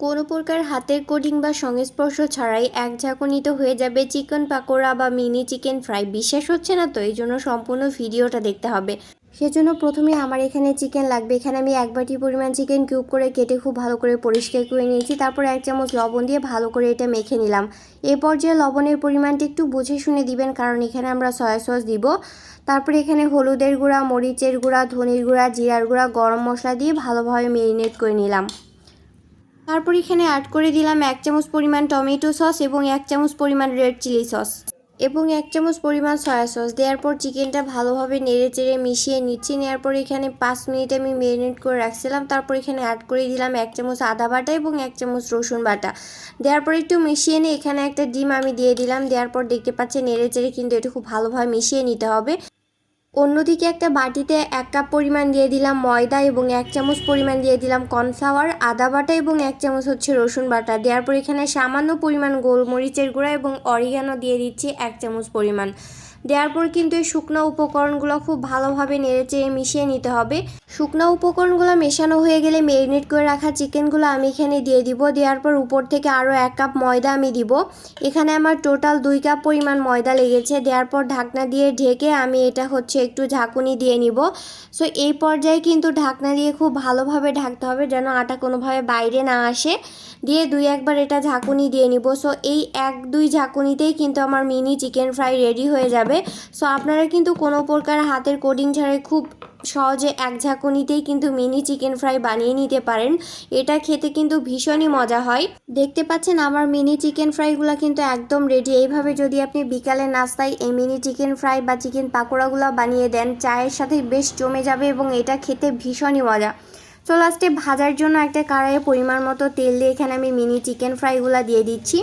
কোনো প্রকার হাতের কোডিং বা সংস্পর্শ ছাড়াই এক ঝাঁকুনিতে হয়ে যাবে চিকেন পাকোড়া বা মিনি চিকেন ফ্রাই। বিশ্বাস হচ্ছে না তো? এই জন্য সম্পূর্ণ ভিডিওটা দেখতে হবে। সেজন্য প্রথমে আমার এখানে চিকেন লাগবে। এখানে আমি 1 বাটি পরিমাণ চিকেন কিউব করে কেটে খুব ভালো করে পরিষ্কার করে নিয়েছি। তারপরে 1 চামচ লবণ দিয়ে ভালো করে এটা মেখে নিলাম। এই পর্যায়ে লবণের পরিমাণটা একটু বুঝে শুনে দিবেন, কারণ এখানে আমরা সয়া সস দিব। তারপরে এখানে হলুদের গুঁড়া, মরিচের গুঁড়া, ধনের গুঁড়া, জিরার গুঁড়া, গরম মশলা দিয়ে ভালোভাবে ম্যারিনেট করে নিলাম। তারপর এখানে অ্যাড করে দিলাম 1 চামচ পরিমাণ টমেটো সস এবং 1 চামচ পরিমাণ রেড চিলি সস এবং 1 চামচ পরিমাণ সয়া সস। দেওয়ার পর চিকেনটা ভালোভাবে নেড়ে চেড়ে মিশিয়ে নিচ্ছি। নেওয়ার পর এখানে 5 মিনিট আমি ম্যারিনেট করে রাখছিলাম। তারপর এখানে অ্যাড করে দিলাম 1 চামচ আদা বাটা এবং 1 চামচ রসুন বাটা। দেওয়ার পর একটু মিশিয়ে নিয়ে এখানে একটা ডিম আমি দিয়ে দিলাম। দেওয়ার পর দেখতে পাচ্ছেন নেড়ে চেড়ে কিন্তু এটা খুব ভালোভাবে মিশিয়ে নিতে হবে। অন্যদিকে একটা বাটিতে 1 কাপ পরিমাণ দিয়ে দিলাম ময়দা এবং 1 চামচ পরিমাণ দিয়ে দিলাম কর্নফ্লাওয়ার, আদা বাটা এবং 1 চামচ রসুন বাটা। দেওয়ার পর এখানে সামান্য পরিমাণ গোলমরিচের গুঁড়া এবং অরিগানো দিয়ে দিচ্ছি 1 চামচ পরিমাণ। দেওয়ার পর কিন্তু এই শুকনো উপকরণগুলো খুব ভালোভাবে নেড়েচেড়ে মিশিয়ে নিতে হবে। শুকনো উপকরণগুলো মেশানো হয়ে গেলে ম্যারিনেট করে রাখা চিকেনগুলো আমি এখানে দিয়ে দিব। দেওয়ার পর উপর থেকে আরও 1 কাপ ময়দা আমি দিব। এখানে আমার টোটাল 2 কাপ পরিমাণ ময়দা লেগেছে। দেওয়ার পর ঢাকনা দিয়ে ঢেকে আমি এটা একটু ঝাঁকুনি দিয়ে নিব। সো এই পর্যায়ে কিন্তু ঢাকনা দিয়ে খুব ভালোভাবে ঢাকতে হবে যেন আটা কোনোভাবে বাইরে না আসে। দিয়ে 2-1 বার এটা ঝাঁকুনি দিয়ে নিব। সো এই 1-2 ঝাঁকুনিতেই কিন্তু আমার মিনি চিকেন ফ্রাই রেডি হয়ে যাবে। সো আপনারা কিন্তু কোনো প্রকার হাতের কোডিং ছাড়াই খুব সহজে 1 ঝাঁকুনিতেই কিন্তু মিনি চিকেন ফ্রাই বানিয়ে নিতে পারেন। এটা খেতে কিন্তু ভীষণই মজা হয়। দেখতে পাচ্ছেন আমার মিনি চিকেন ফ্রাইগুলো কিন্তু একদম রেডি। এইভাবে যদি আপনি বিকালে নাস্তায় এই মিনি চিকেন ফ্রাই বা চিকেন পাকোড়াগুলো বানিয়ে দেন, চায়ের সাথে বেশ জমে যাবে এবং এটা খেতে ভীষণই মজা। তো লাস্টে ভাজার জন্য একটা কড়াইয়ে পরিমাণ মতো তেল দিয়ে এখানে আমি মিনি চিকেন ফ্রাইগুলো দিয়ে দিচ্ছি।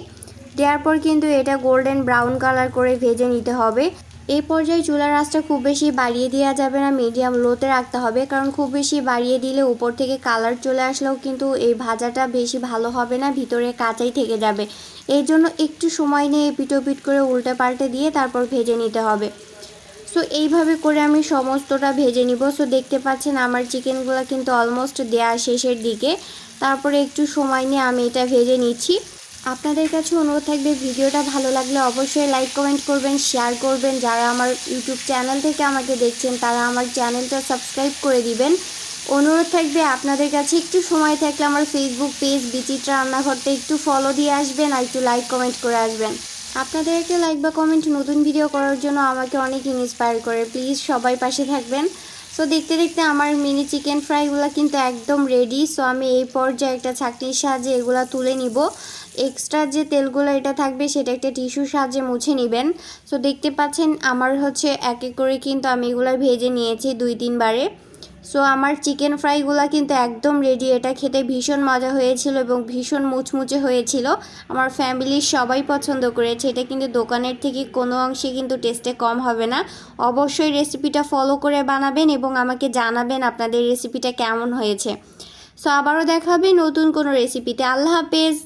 দেওয়ার পর কিন্তু এটা গোল্ডেন ব্রাউন কালার করে ভেজে নিতে হবে। এই পর্যায়ে চুলার আঁচটা খুব বেশি বাড়িয়ে দেওয়া যাবে না, মিডিয়াম লোতে রাখতে হবে, কারণ খুব বেশি বাড়িয়ে দিলে উপর থেকে কালার চলে আসলেও কিন্তু এই ভাজাটা বেশি ভালো হবে না, ভিতরে কাঁচাই থেকে যাবে। এই জন্য একটু সময় নিয়ে এপিট ওপিট করে উল্টে পাল্টে দিয়ে তারপর ভেজে নিতে হবে। সো এইভাবে করে আমি সমস্তটা ভেজে নিব। সো দেখতে পাচ্ছেন আমার চিকেনগুলো কিন্তু অলমোস্ট দেয়া শেষের দিকে। তারপরে একটু সময় নিয়ে আমি এটা ভেজে নিচ্ছি। আপনাদের কাছে অনুরোধ থাকবে ভিডিওটা ভালো লাগলে অবশ্যই লাইক কমেন্ট করবেন, শেয়ার করবেন। যারা আমার ইউটিউব চ্যানেল থেকে আমাকে দেখছেন তারা আমার চ্যানেলটা সাবস্ক্রাইব করে দিবেন। অনুরোধ থাকবে আপনাদের কাছে একটু সময় থাকলে আমার ফেসবুক পেজ বিচিত্রা রান্নাঘরটা একটু ফলো দিয়ে আসবেন আর একটু লাইক কমেন্ট করে আসবেন। আপনাদের একটা লাইক বা কমেন্ট নতুন ভিডিও করার জন্য আমাকে অনেক ইন্সপায়ার করে। প্লিজ সবাই পাশে থাকবেন। সো দেখতে দেখতে আমার মিনি চিকেন ফ্রাইগুলো কিন্তু একদম রেডি। সো আমি এই পর্যায়ে একটা ছাঁকনির সাহায্যে এগুলো তুলে নিব। এক্সট্রা যে তেলগুলো এটা থাকবে সেটা একটা টিস্যুর সাহায্যে মুছে নেবেন। সো দেখতে পাচ্ছেন আমার এক এক করে কিন্তু আমি এগুলো ভেজে নিয়েছি 2-3 বারে। সো আমার চিকেন ফ্রাইগুলো কিন্তু একদম রেডি। এটা খেতে ভীষণ মজা হয়েছিল এবং ভীষণ মুচমুচে হয়েছিল। আমার ফ্যামিলির সবাই পছন্দ করেছে। এটা কিন্তু দোকানের থেকে কোনো অংশে কিন্তু টেস্টে কম হবে না। অবশ্যই রেসিপিটা ফলো করে বানাবেন এবং আমাকে জানাবেন আপনাদের রেসিপিটা কেমন হয়েছে। সো আবারও দেখা হবে নতুন কোনো রেসিপিতে। আল্লাহ হাফেজ।